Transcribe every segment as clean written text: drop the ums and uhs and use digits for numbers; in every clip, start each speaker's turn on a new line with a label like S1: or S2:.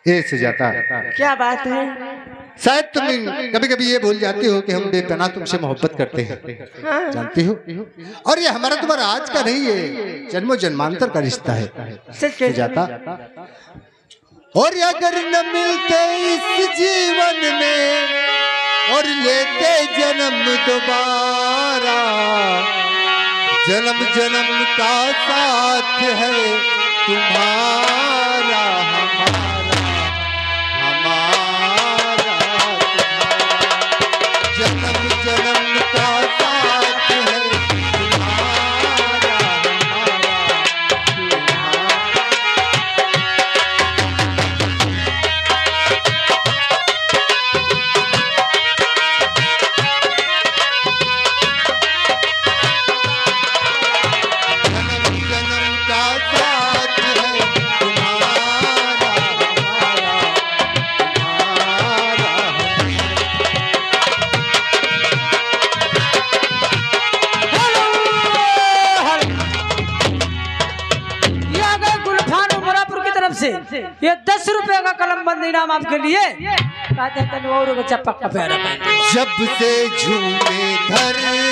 S1: ये सुजाता,
S2: क्या बात है?
S1: शायद तुम कभी कभी ये भूल जाती हो कि हम बेपनाह तुमसे मोहब्बत करते हैं, जानती हो। और ये हमारा तुम्हारा आज का नहीं है, जन्मों जन्मांतर का रिश्ता है सुजाता। और अगर न मिलते इस जीवन में और लेते जन्म दोबारा, जन्म जन्म का साथ है तुम्हारा हमारा, हमारा जन्म जन्म का साथ है तुम्हारा हमारा।
S2: ये 10 रुपए का कलम बंद इनाम आपके लिए। कहते हैं और बच्चा पक्का प्यारा।
S1: जब से झूमे धरती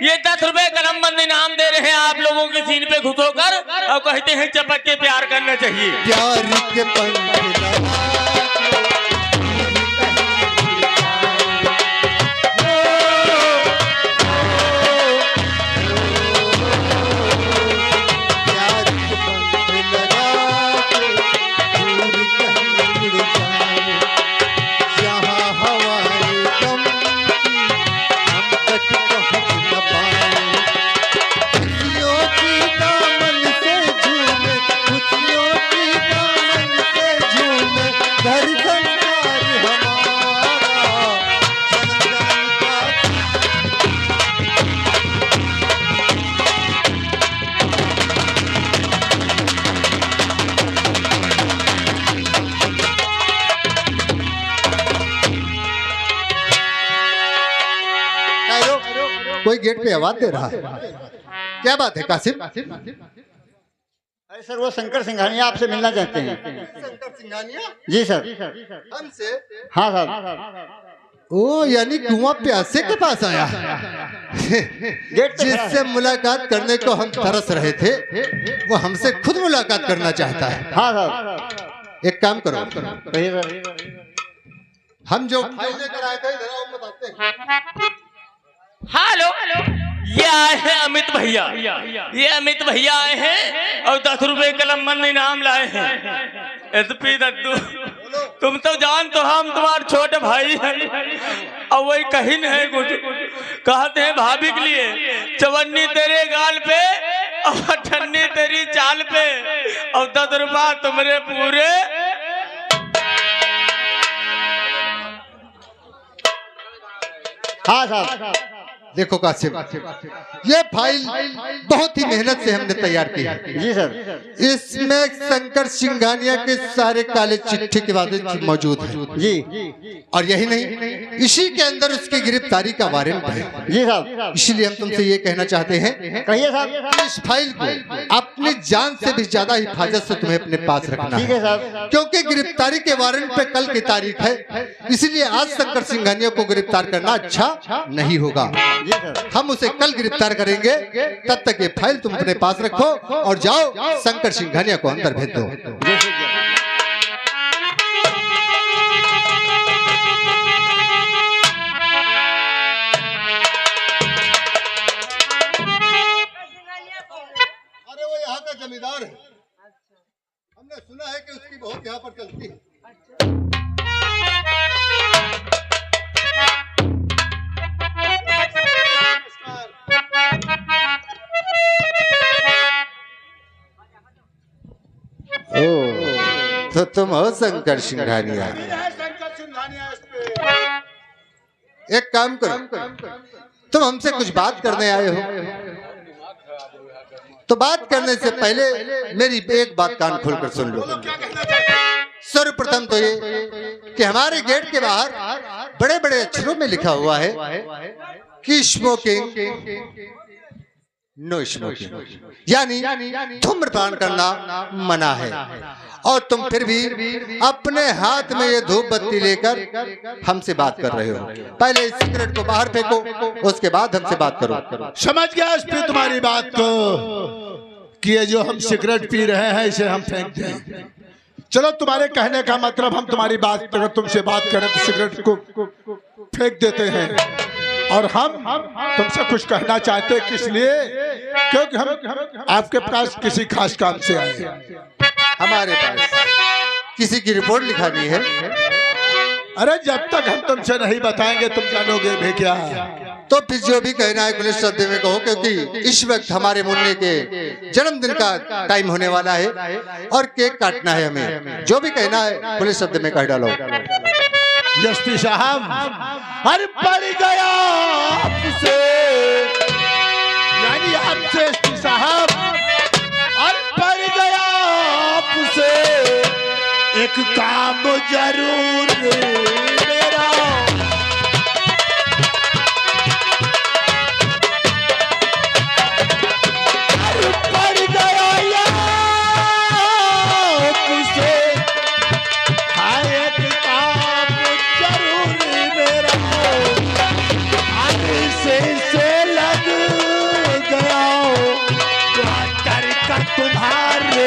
S3: ये 10 रुपए कलम बंद इनाम दे रहे हैं आप लोगों के सीन पे घुस होकर और कहते हैं चपक के प्यार करना चाहिए।
S1: प्यार के पंख कोई गेट पे आवाज दे रहा है, क्या बात है कासिम?
S4: अरे सर वो शंकर सिंघानिया आपसे मिलना चाहते हैं।
S1: शंकर सिंघानिया?
S4: जी सर।
S1: हमसे?
S4: हाँ सर।
S1: ओ यानी कुआं प्यासे के पास आया जिससे मुलाकात करने को हम तरस रहे थे, वो हमसे खुद मुलाकात करना चाहता है।
S4: हाँ सर।
S1: एक काम करो, हम जो
S4: फाइल
S1: लेकर आए थे इधर आओ, बताते हैं।
S3: हेलो, ये आए हैं अमित भैया, ये अमित भैया आए हैं और 10 रुपए कलम बंद इनाम लाए हैं। एसपी दद्दू, तुम तो जान तो हम तुम्हारे छोटे भाई हैं और वही कहीं है कुछ कहते हैं भाभी के लिए चवन्नी तेरे गाल पे और ठन्नी तेरी चाल पे और 10 रुपया तुम्हारे पूरे।
S4: हाँ साहब।
S1: देखो कासिम, ये फाइल बहुत ही मेहनत से हमने तैयार की है।
S4: जी सर।
S1: इसमें शंकर सिंघानिया के सारे काले चिट्ठी के वादे मौजूद हैं।
S4: जी।
S1: और यही नहीं, इसी के अंदर उसकी गिरफ्तारी का वारंट है।
S4: जी साहब।
S1: इसीलिए हम तुमसे ये कहना चाहते हैं,
S4: कहिए साहब।
S1: इस फाइल को अपनी जान से भी ज्यादा हिफाजत से तुम्हें अपने पास रखना
S4: ठीक है साहब।
S1: क्योंकि गिरफ्तारी के वारंट पे कल की तारीख है, इसलिए आज शंकर सिंघानिया को गिरफ्तार करना अच्छा नहीं होगा। हम उसे कल गिरफ्तार करेंगे, तब तक ये फाइल तुम अपने पास रखो और जाओ शंकर सिंघानिया को अंदर भेज दो। अरे वो यहाँ का जमींदार है। हमने सुना है कि उसकी बहुत यहाँ पर चलती है। ओ, तो तुम हो शंकर सिंघानिया। एक काम करो, तुम हमसे कुछ बात करने आए हो, तो बात करने से पहले मेरी एक बात कान खोलकर सुन लो। सर्वप्रथम तो ये कि हमारे गेट के बाहर बड़े बड़े अक्षरों में लिखा हुआ है कि स्मोकिंग नो स्मोकिंग, यानी धूम्रपान करना मना है, और तुम फिर भी अपने हाथ में ये धूप बत्ती लेकर हमसे बात कर रहे हो। पहले इस सिगरेट को बाहर फेंको, उसके बाद हमसे बात करो।
S5: समझ गया इस पे तुम्हारी बात को कि ये जो हम सिगरेट पी रहे हैं इसे हम फेंक दें। चलो, तुम्हारे कहने का मतलब हम तुम्हारी बात, अगर तुमसे बात करें तो सिगरेट को फेंक देते हैं, और हम तुमसे कुछ कहना चाहते हैं, किस लिए? क्योंकि हम आपके पास किसी खास काम से आए हैं।
S1: हमारे पास किसी की रिपोर्ट लिखानी है।
S5: अरे जब तक हम तुमसे नहीं बताएंगे तुम जानोगे भी क्या?
S1: तो फिर जो भी कहना है पुलिस शब्द में कहो, क्योंकि इस वक्त हमारे मुन्ने के जन्मदिन का टाइम होने वाला है और केक काटना है हमें। जो भी कहना है पुलिस शब्द में कह डालो।
S5: एसपी साहब, अरे पड़ गया आपसे, यानी आपसे एसपी साहब, अरे पड़ गया आपसे एक काम जरूर मेरा। अरे पड़ गया आपसे, हाँ एक काम जरूर मेरा, आगे से लग गया कर तुम्हारे।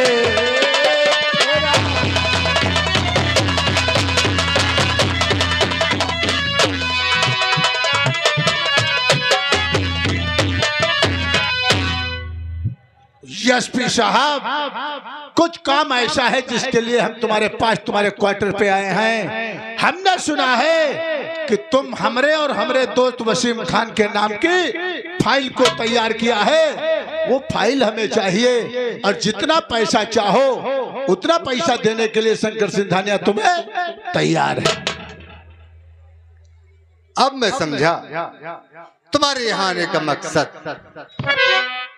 S5: एसपी साहब, कुछ काम ऐसा है जिसके लिए हम तुम्हारे पास, तुम्हारे क्वार्टर पे आए हैं। हमने सुना है कि तुम हमरे और हमरे दोस्त वसीम खान के नाम की फाइल को तैयार किया है। वो फाइल हमें चाहिए, और जितना पैसा चाहो उतना पैसा देने के लिए शंकर सिंघानिया तुम्हें तैयार है।
S1: अब मैं समझा तुम्हारे यहाँ आने का मकसद।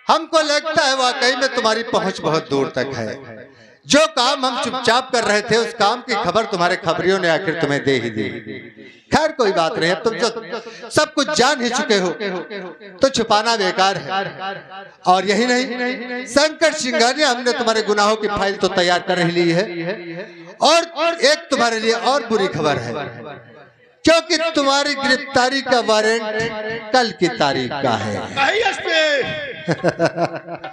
S1: हमको लगता है वाकई में तुम्हारी पहुंच बहुत दूर तक है। जो काम हम चुपचाप कर रहे थे, उस काम की खबर तुम्हारे खबरियों ने आखिर तुम्हें दे ही दी। खैर कोई बात नहीं, अब तुम जो सब कुछ जान ही चुके हो तो छुपाना बेकार है। और यही नहीं, शंकर सिंघानिया, हमने तुम्हारे गुनाहों की फाइल तो तैयार कर ही ली है, और एक तुम्हारे लिए और बुरी खबर है, क्योंकि तुम्हारी गिरफ्तारी का वारंट कल की तारीख का है।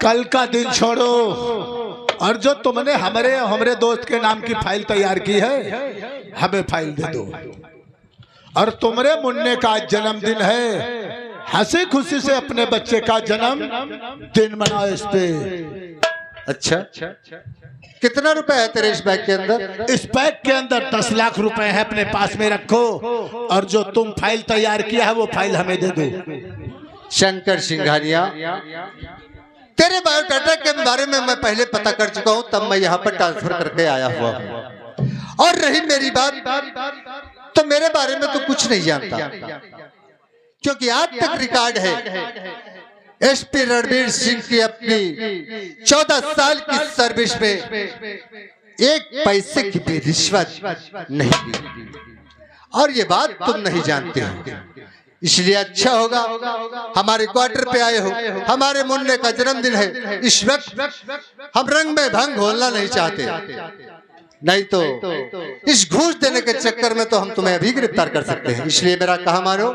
S5: कल का दिन छोड़ो, और जो तुमने हमारे दोस्त के नाम की फाइल तैयार की है, हमें फाइल दे दो। और तुम्हारे मुन्ने का जन्मदिन है, हंसी खुशी से अपने बच्चे का जन्म दिन मनाओ इस पे।
S1: अच्छा, कितना रुपए है तेरे इस बैग के अंदर?
S5: इस बैग के अंदर 10 लाख रुपए है, अपने पास में रखो, और जो तुम फाइल तैयार किया है वो फाइल हमें दे दो।
S1: शंकर सिंघानिया, तेरे बायोडाटा के बारे में मैं पहले पता कर चुका हूं, तब मैं यहाँ पर ट्रांसफर करके आया हुआ हूँ। और रही मेरी बात, तो मेरे बारे में तो कुछ नहीं जानता, क्योंकि आज तक रिकॉर्ड है एसपी रणवीर सिंह की अपनी 14 साल की सर्विस में एक पैसे की भी रिश्वत नहीं दी, और ये बात तुम नहीं जानते हो। इसलिए अच्छा होगा हमारे क्वार्टर पे आए हो, हमारे मुन्ने का जन्मदिन है। इस वक्त हम रंग में भंग घोलना नहीं चाहते, नहीं तो इस घूस देने के चक्कर में तो हम तुम्हें अभी गिरफ्तार कर सकते हैं। इसलिए मेरा कहा मानो,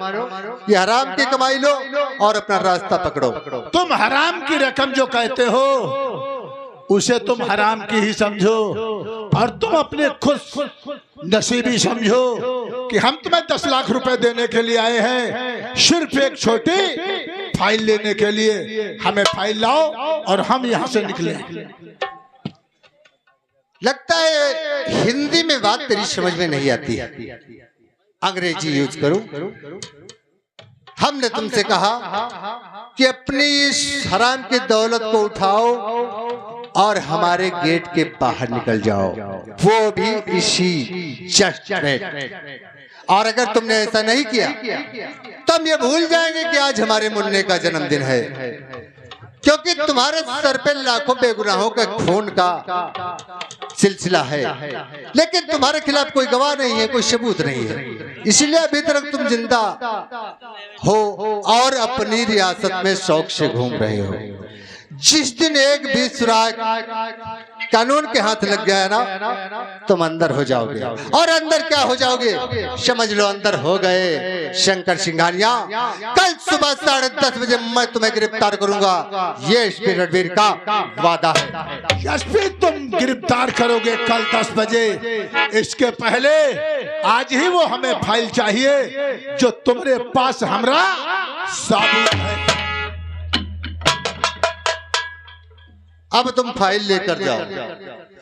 S1: ये हराम की कमाई लो और अपना रास्ता पकड़ो।
S5: तुम हराम की रकम जो कहते हो उसे तुम हराम की ही समझो, और तुम अपने खुद नसीबी समझो कि हम तुम्हें 10 लाख रुपए देने के लिए आए हैं, सिर्फ एक छोटी फाइल लेने के लिए। हमें फाइल लाओ और हम यहाँ से निकले।
S1: लगता है हिंदी में बात तेरी समझ में नहीं आती, अंग्रेजी यूज करूं। हमने तुमसे कहा कि अपनी इस हराम की दौलत को उठाओ और हमारे गेट के बाहर निकल जाओ, वो भी इसी जस्ट में। और अगर तुमने ऐसा नहीं किया तो हम ये भूल जाएंगे कि आज हमारे मुन्ने का जन्मदिन है, क्योंकि तुम्हारे सर पे लाखों बेगुनाहों के खून का सिलसिला है, लेकिन तुम्हारे खिलाफ कोई गवाह नहीं है, कोई सबूत नहीं है, इसलिए अभी तक तुम जिंदा हो और अपनी रियासत में शौक से घूम रहे हो। जिस दिन एक भी सुराग कानून के हाथ लग गया ना, तुम अंदर हो जाओगे। और अंदर क्या हो जाओगे, समझ लो अंदर हो गए शंकर सिंघानिया। कल सुबह 10:30 बजे मैं तुम्हें गिरफ्तार करूंगा, ये एसपी रणवीर का वादा है।
S5: एसपी तुम गिरफ्तार करोगे कल 10 बजे, इसके पहले आज ही वो हमें फाइल चाहिए जो तुम्हारे पास हमरा साबुत है।
S1: अब तुम फाइल लेकर जाओ।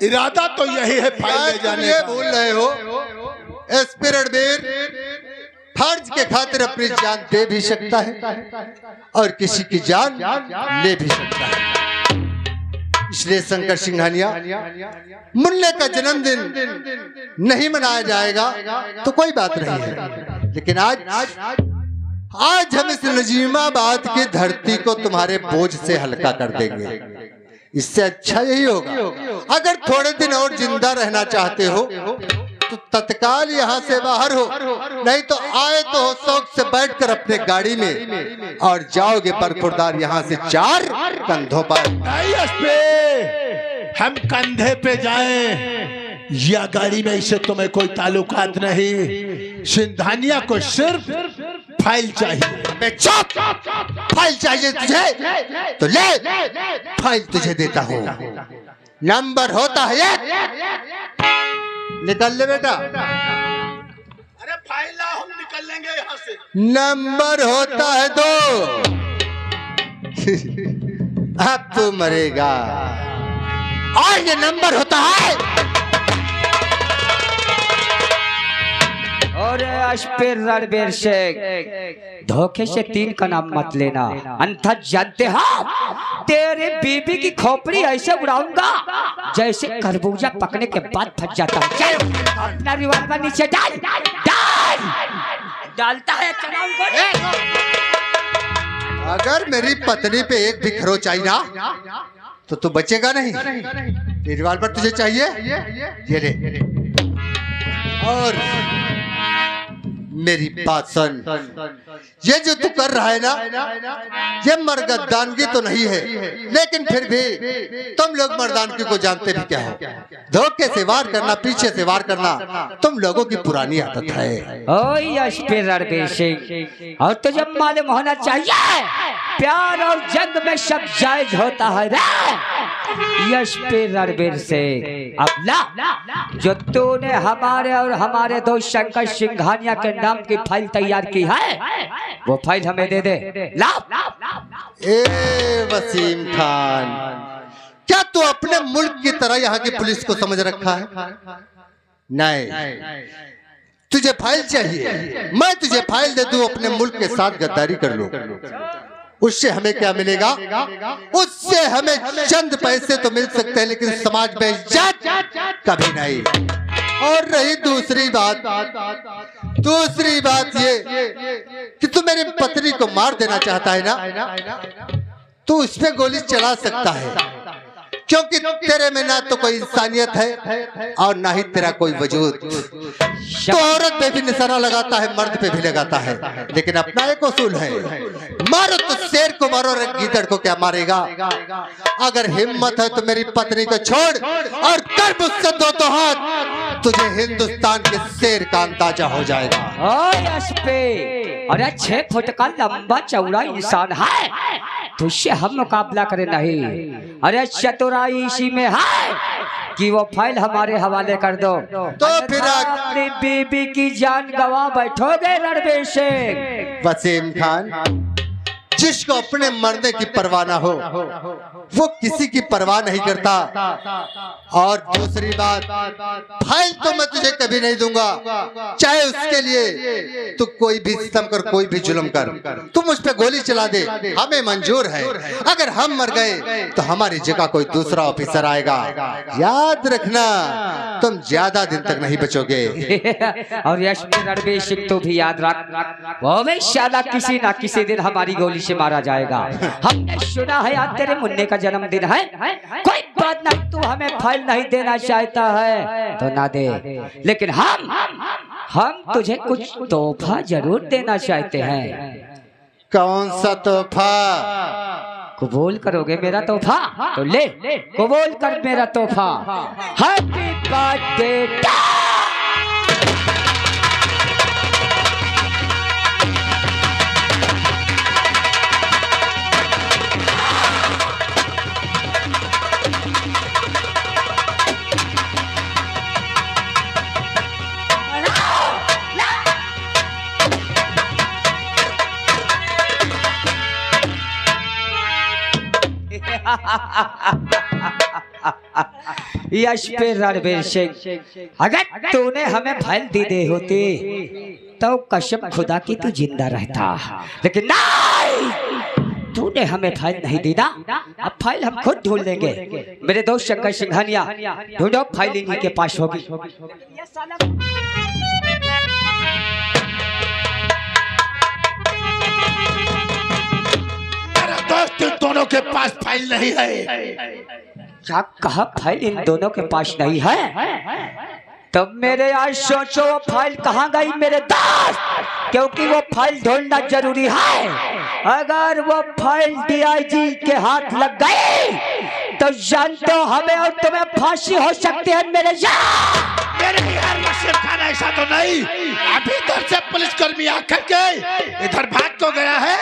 S5: इरादा तो यही है फाइल ले जाने
S1: ये
S5: का।
S1: बोल रहे हो एसपी रणवीर फर्ज के खातिर अपनी जान दे भी सकता है और किसी की जान ले भी सकता है। इसलिए शंकर सिंघानिया, मुन्ने का जन्मदिन नहीं मनाया जाएगा तो कोई बात नहीं है, लेकिन आज हम इस नजीमाबाद की धरती को तुम्हारे बोझ से हल्का कर देंगे। इससे अच्छा यही होगा, अगर थोड़े दिन और जिंदा रहना चाहते हो तो तत्काल यहाँ से बाहर हो, नहीं तो आए तो हो शौक से बैठकर अपने गाड़ी में और जाओगे बरखुरदार यहाँ से 4 कंधों पर।
S5: नहीं एसपी, हम कंधे पे जाएं या गाड़ी में, इससे तुम्हें कोई ताल्लुकात नहीं। सिंघानिया को सिर्फ फाइल चाहिए।
S1: चुप, फाइल चाहिए तुझे तो ले, फाइल तुझे देता हूँ। नंबर होता है 1, निकल ले बेटा।
S5: अरे फाइल लाओ, हम निकल लेंगे यहाँ से।
S1: नंबर होता है 2, अब तू मरेगा। और ये नंबर होता है
S2: और एसपी रणवीर शेख, धोखे से 3 का नाम मत लेना, अन्यथा जानते हो तेरे बीबी की खोपड़ी ऐसे उड़ाऊंगा जैसे खरबूजा पकने के बाद फट जाता है। अपना रिवॉल्वर नीचे डाल, डालता है
S1: अगर मेरी पत्नी पे एक भी खरोच आई ना तो तू बचेगा नहीं। ये रिवॉल्वर तुझे चाहिए, ये ले। और मेरी बात सुन, ये जो तू कर रहा है ना, ये मर्दानगी तो नहीं है, लेकिन फिर भी तुम लोग मर्दानगी को जानते भी क्या हो। धोखे से वार करना, पीछे से वार करना तुम लोगों की पुरानी आदत है।
S2: ओए एसपी रणवीर सिंह, और तुझे मालूम होना चाहिए प्यार और जंग में सब जायज होता है रे एसपी रणवीर सिंह। अब ला, जो तूने हमारे और हमारे दोस्त शंकर सिंघानिया के नाम की फाइल तैयार की है, वो फाइल हमें दे दे। ला।
S1: ए वसीम खान, क्या तू अपने मुल्क की तरह यहाँ की पुलिस को समझ रखा है? नहीं, तुझे फाइल चाहिए, मैं तुझे फाइल दे दूं, अपने मुल्क के साथ गद्दारी कर लूं, उससे हमें क्या मिलेगा? उससे हमें चंद पैसे तो मिल सकते हैं, लेकिन समाज में इज्जत कभी नहीं। और रही दूसरी बात ये कि तू मेरी पत्नी को मार देना चाहता है ना, तू उस पे गोली चला सकता है, क्योंकि तेरे में ना तो कोई इंसानियत है और ना ही तेरा कोई वजूद। तो औरत पे भी निशाना लगाता है, मर्द पे भी लगाता है, लेकिन अपना एक उसूल है, मारो तो शेर को मारो, गीदड़ को क्या मारेगा। अगर हिम्मत है तो मेरी पत्नी को छोड़ और कर मुझसे 2 हाथ, तुझे हिंदुस्तान के शेर का अंदाजा हो जाएगा।
S2: अरे 6 फुट का लंबा चौड़ा इंसान है, तुझसे हम मुकाबला करे नहीं। अरे चतुराई इसी में है कि वो फाइल हमारे हवाले कर दो,
S1: तो फिर
S2: अपनी बीबी की जान गवा बैठोगे रणवीर सिंह।
S1: वसीम खान, जिसको अपने मरने की परवाह ना हो वो किसी की परवाह नहीं करता। और दूसरी बात, फाइल तो मैं तुझे कभी नहीं दूंगा, चाहे उसके लिए तू कोई भी सितम कर, कोई भी जुल्म कर, तू मुझ पे गोली चला दे, हमें मंजूर है। अगर हम मर गए तो हमारी जगह कोई दूसरा ऑफिसर आएगा। याद रखना, तुम ज्यादा दिन तक नहीं बचोगे।
S2: और यश में रणवीर सिंह तो भी याद रख, वो भी शाला किसी ना किसी दिन हमारी गोली से मारा जाएगा। हमने सुना है आज तेरे मुन्ने का जन्मदिन है, कोई बात नहीं, तू हमें फाइल नहीं देना चाहता है तो ना दे, लेकिन हम तुझे कुछ तोहफा जरूर देना चाहते हैं।
S1: कौन सा तोहफा?
S2: कबूल करोगे मेरा तोहफा? तो ले, कबूल कर मेरा तोहफा। Happy birthday. यश पे रणवीर सिंह, अगर तूने हमें फाइल दी दे होती तो कसम खुदा की तू जिंदा रहता, लेकिन नहीं, तूने हमें फाइल नहीं दी ना। अब फाइल हम खुद ढूंढ लेंगे। मेरे दोस्त शंकर सिंघानिया, ढूंढो, फाइल इन्हीं के पास होगी।
S5: मेरा दोस्त इन दोनों के पास फाइल नहीं है।
S2: क्या कहा? फाइल इन दोनों के पास नहीं है? तब मेरे आज सोचो वो फाइल कहाँ गई मेरे दोस्त, क्योंकि वो फाइल ढूंढना जरूरी है। अगर वो फाइल डीआईजी के हाथ लग गई तो जानते हो हमें और तुम्हें फांसी हो सकती है मेरे यार।
S5: मेरे यार नसीर खान, ऐसा तो नहीं, अभी इधर से पुलिस कर्मी आकर के इधर भाग तो गया है,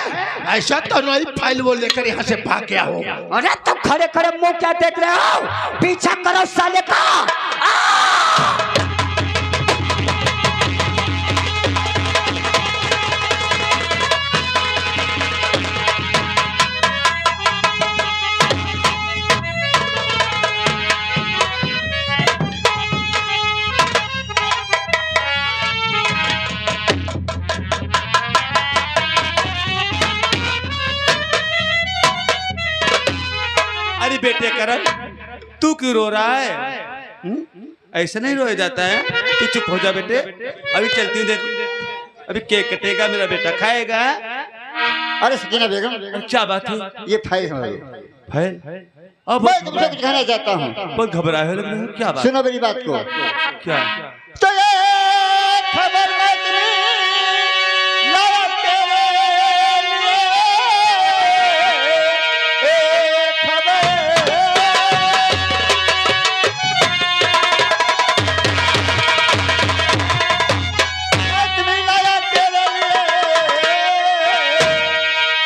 S5: ऐसा तो नहीं फाइल वो लेकर यहाँ से भाग गया हो।
S2: अरे तुम खड़े खड़े मुंह क्या देख रहे हो? पीछा करो साले का।
S3: अरे बेटे करण, तू क्यों रो रहा है? ऐसा नहीं रोया जाता है, तू चुप हो जा बेटे। अभी चलती हूँ, देख अभी केक कटेगा, मेरा बेटा खाएगा।
S4: अरे सकीना बेगम,
S3: क्या बात है?
S4: ये फाइल हमारी।
S3: फाइल? अब
S4: मैं तुमसे कुछ कहना चाहता हूँ।
S3: बहुत घबराए हो लग रहे हो, क्या बात?
S4: सुनो मेरी बात को।
S3: क्या?
S4: तो ये खबर मैं तुम्हें लाया तेरे लिए, एक खबर मैं तुम्हें लाया तेरे लिए।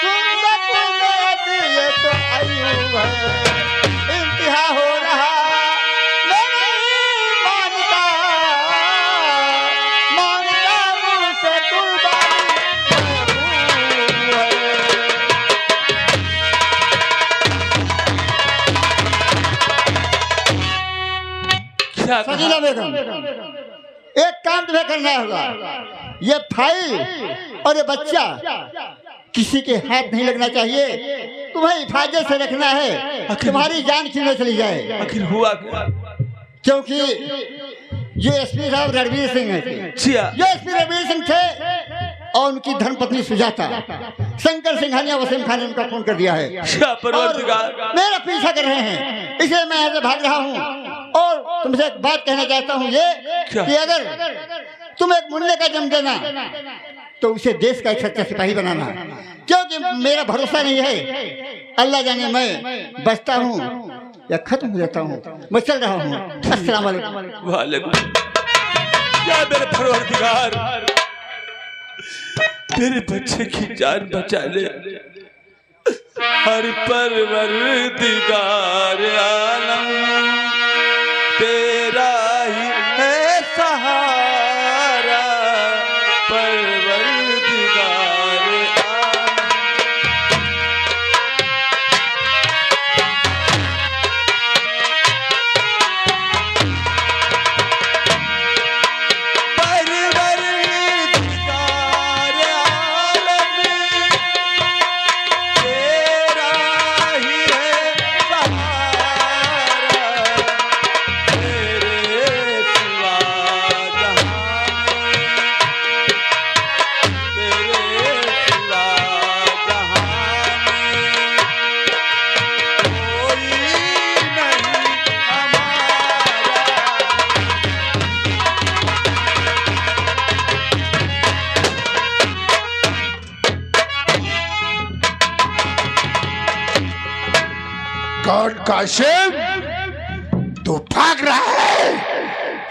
S4: सुन सकूं बात ये तो आयु है, इंतहा हो रहा मैं नहीं मानता, मानता मुझसे कुर्बानी
S3: क्या
S4: सकीना बेगम, एक काम तुम्हें करना होगा। ये फाइल और ये बच्चा किसी के हाथ नहीं लगना चाहिए, तुम्हें हिफाजत से रखना है, तुम्हारी जान क्यों न चली जाए।
S3: आखिर हुआ क्या?
S4: क्योंकि ये एसपी साहब रणवीर सिंह है, ये एसपी रणवीर सिंह थे और उनकी धर्मपत्नी सुजाता, शंकर सिंघानिया वसीम खान ने उनका फोन कर दिया है
S3: क्या परवरदिगार,
S4: मेरा पीछा कर रहे हैं, इसलिए मैं यहाँ से भाग रहा हूँ। और तुमसे एक बात कहना चाहता हूँ ये कि अगर तुम एक मुन्ने का जन्म देना तो उसे देश का एक सच्चा सिपाही बनाना, क्योंकि मेरा भरोसा नहीं है, अल्लाह जाने मैं बचता हूँ या खत्म हो जाता हूँ। मैं चल रहा हूँ। अस्सलाम वालेकुम।
S3: वालेकुम। क्या मेरे परवरदिगार, मेरे बच्चे की जान बचा ले। हर परवरदिगार आलम तेरा ही है सहारा, परवरदिगार आलम।
S5: कौन काशिम? तू भाग रहा है?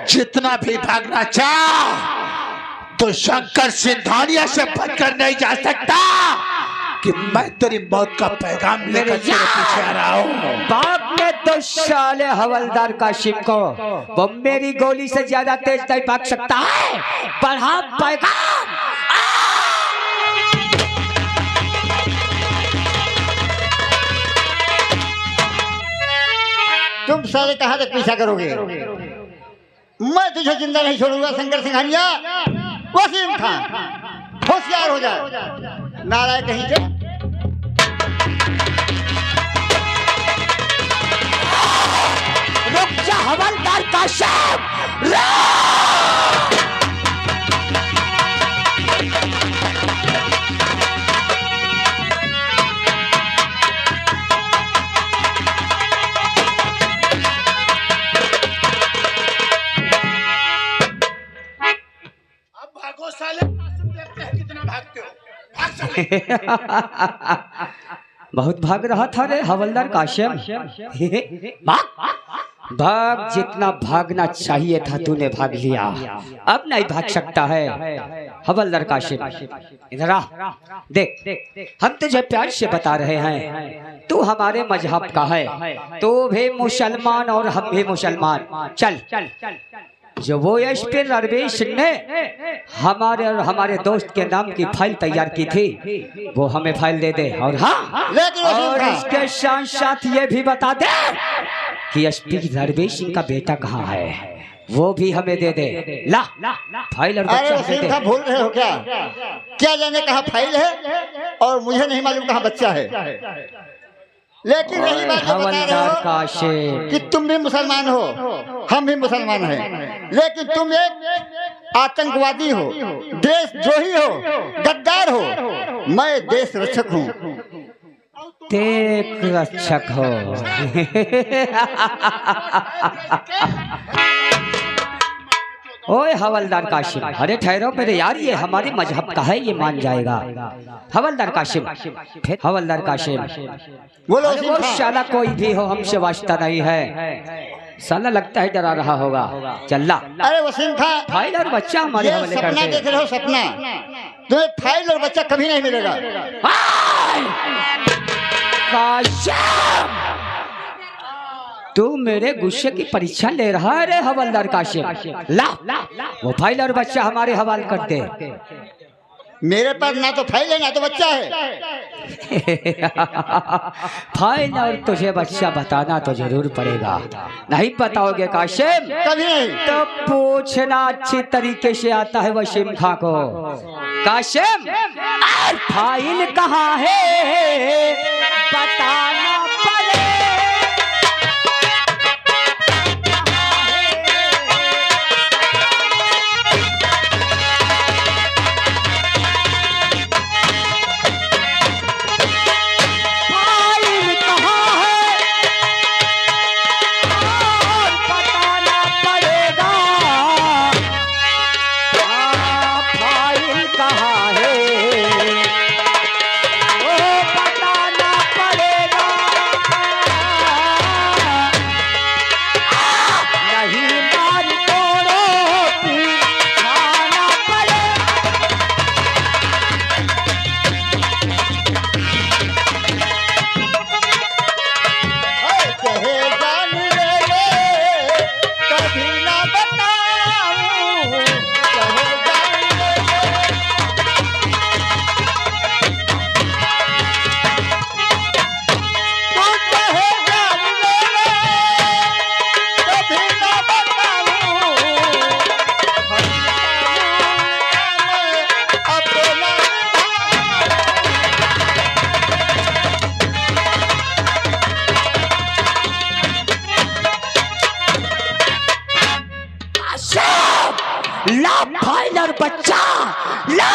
S5: जितना भी भागना चाह तो शंकर सिंधानिया से बचकर नहीं जा सकता कि मैं तेरी मौत का पैगाम लेकर तेरे पीछे आ रहा हूँ।
S2: बाप ने तो साले हवलदार काशिम को वो मेरी गोली से ज्यादा तेज नहीं भाग सकता है। बढ़ा पैगाम।
S4: तुम साले कहाँ तक पीछा करोगे? मैं तुझे जिंदा नहीं छोड़ूंगा शंकर सिंघानिया। वसीम खान होशियार हो जाए, नाराय कहीं के।
S2: रुक जा हवलदार काशिम।
S5: भागो साले, देखते हैं कितना भागते हो। भाग साले।
S2: बहुत भाग रहा था रे हवलदार काशिम। भाग भाग, जितना भागना चाहिए था तूने भाग लिया, अब नहीं भाग सकता है हवलदार काशिम। इधर आ, देख हम तुझे प्यार से बता रहे हैं, तू हमारे मजहब का है, तू भी मुसलमान और हम भी मुसलमान। चल जो वो एसपी रणवीर सिंह ने हमारे और हमारे दोस्त के नाम की फाइल तैयार की थी, वो हमें फाइल दे दे। और हाँ, और इसके साथ साथ ये भी बता दे कि एसपी रणवीर सिंह का बेटा कहाँ है, वो भी हमें दे दे। ला फाइल और बच्चा दे दे।
S4: भूल रहे हो क्या? क्या जाने कहाँ फाइल है और मुझे नहीं मालूम कहाँ बच्चा है। लेकिन यही बात बता रहे हो कि तुम भी मुसलमान हो, हम भी मुसलमान हैं, लेकिन तुम एक आतंकवादी हो, देशद्रोही हो, गद्दार हो। मैं देश रक्षक हूँ।
S2: देश रक्षक हो। ओए हवलदार काशिम, अरे ठहरो मेरे यार, ये हमारे मजहब का है, ये मान जाएगा। हवलदार काशिम, हवलदार काशिम,
S4: बोलो।
S2: वो साला कोई भी हो, हमसे वास्ता नहीं है। साला लगता है डरा रहा होगा। चल्ला।
S4: अरे वसीम खान,
S2: फाइल और बच्चा हमारे हवाले कर दे।
S4: सपना देख रहे हो, सपना। तुम्हें फाइल और बच्चा कभी नहीं मिलेगा।
S2: काशिम, तू मेरे गुस्से की परीक्षा ले रहा है रे हवलदार काशिम। ला वो फाइल और बच्चा हमारे हवाले कर दे।
S4: मेरे पास ना तो फाइल है ना तो बच्चा है।
S2: फाइल और तुझे बच्चा बताना तो जरूर पड़ेगा। नहीं बताओगे काशिम?
S4: कभी नहीं।
S2: तो पूछना अच्छी तरीके से आता है वसीम खां को। काशिम, फाइल कहाँ है बताना पड़े। ला फाइल और बच्चा ला।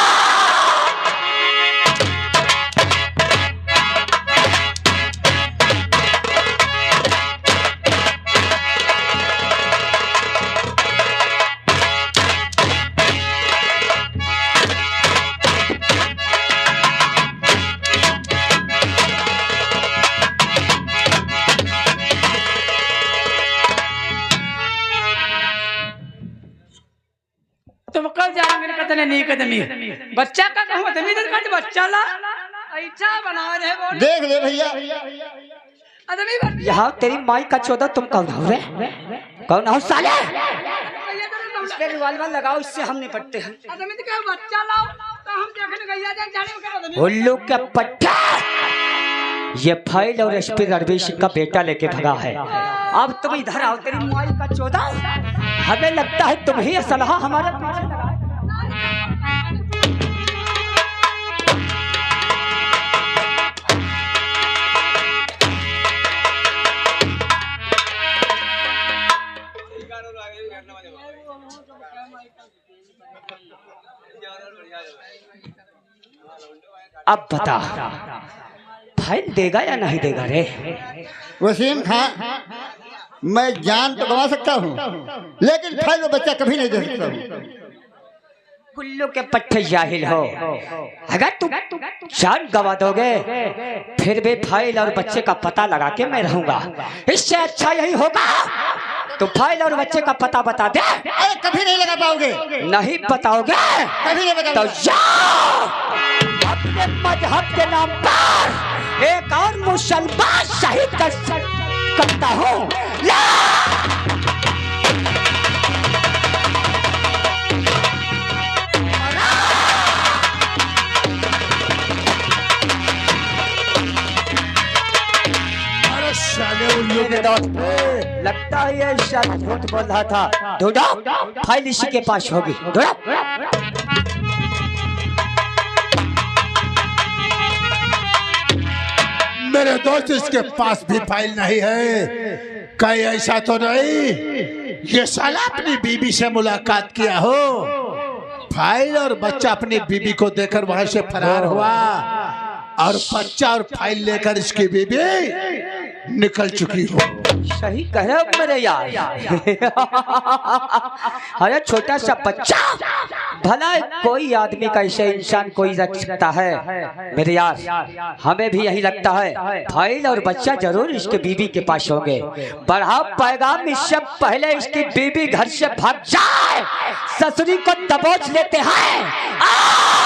S2: तुम कल जाएंगे कतने नहीं कदमी बच्चा का कहूँ कदमी तो बच्चा ला ऐसा बना रहे बोल
S4: देख ले भैया
S2: आदमी यहाँ तेरी माई का 14 तुम कौन हो रे कौन हो साले इस पे रिवॉल्वर लगाओ इससे हम निपटते हैं आदमी तो क्या बच्चा लाओ तो हम देखने गैया जाने में क्या आदमी उल्लू का पट्टा ये फाइल और एसपी रणवीर सिंह का बेटा लेके भगा है अब तुम इधर आओ तेरी माई का 14 हमें लगता है तुम ही सलाह हमारे पीछे लगाए अब बता फाइल देगा या नहीं देगा रे
S4: वसीम खान मैं जान तो गंवा सकता हूँ लेकिन फाइल वो बच्चा कभी नहीं दे सकता हूँ
S2: कुल्लू के पट्टे जाहिल हो अगर तुम जान गवा दोगे फिर भी फाइल और बच्चे का पता लगा के मैं रहूंगा इससे अच्छा यही होगा तो फाइल और बच्चे का पता बता दे
S4: अरे कभी नहीं लगा पाओगे
S2: नहीं बताओगे
S4: कभी नहीं
S2: तो
S4: बताओगे
S2: जाओ अपने मजहब के नाम पर एक और मुसलमान शहीद करता हूँ लगता है ये शायद झूठ बोल रहा था ढूंढो फाइल इसी के पास होगी ढूंढो
S5: मेरे दोस्त इसके पास भी फाइल नहीं है कहीं ऐसा तो नहीं ये साला अपनी बीबी से मुलाकात किया हो फाइल और बच्चा अपनी बीबी को देकर वहां से फरार हुआ और बच्चा और फाइल लेकर इसकी बीबी निकल चुकी हो
S2: सही कह रहे हो मेरे यार अरे छोटा सा बच्चा भला कोई आदमी का ऐसे इंसान कोई रख सकता है मेरे यार हमें भी यही लगता है फाइल और बच्चा जरूर इसके बीबी के पास होंगे बढ़ाओ पैगाम इससे पहले इसकी बीबी घर से भाग जाए ससुरी को दबोच लेते हैं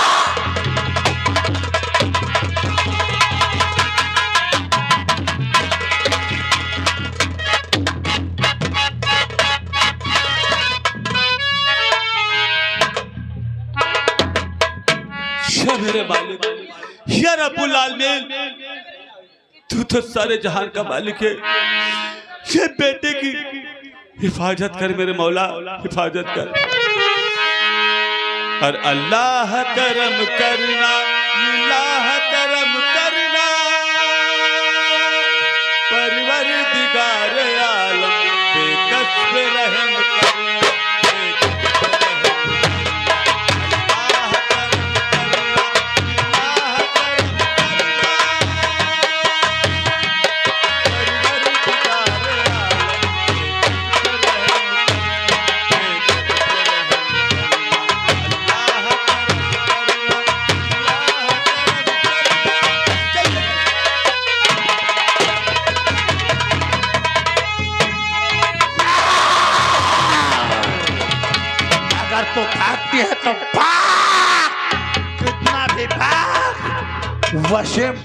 S3: मेरे मालिक या रब्बुल आलमीन तू तो सारे जहान का मालिक है ये बेटे की हिफाजत कर मेरे मौला हिफाजत कर और अल्लाह करम करना अल्लाह करम करना परवरदिगार आलम बेकस पे रहम करना
S5: तो भागती है तो भाग कितना भी भाग वसीम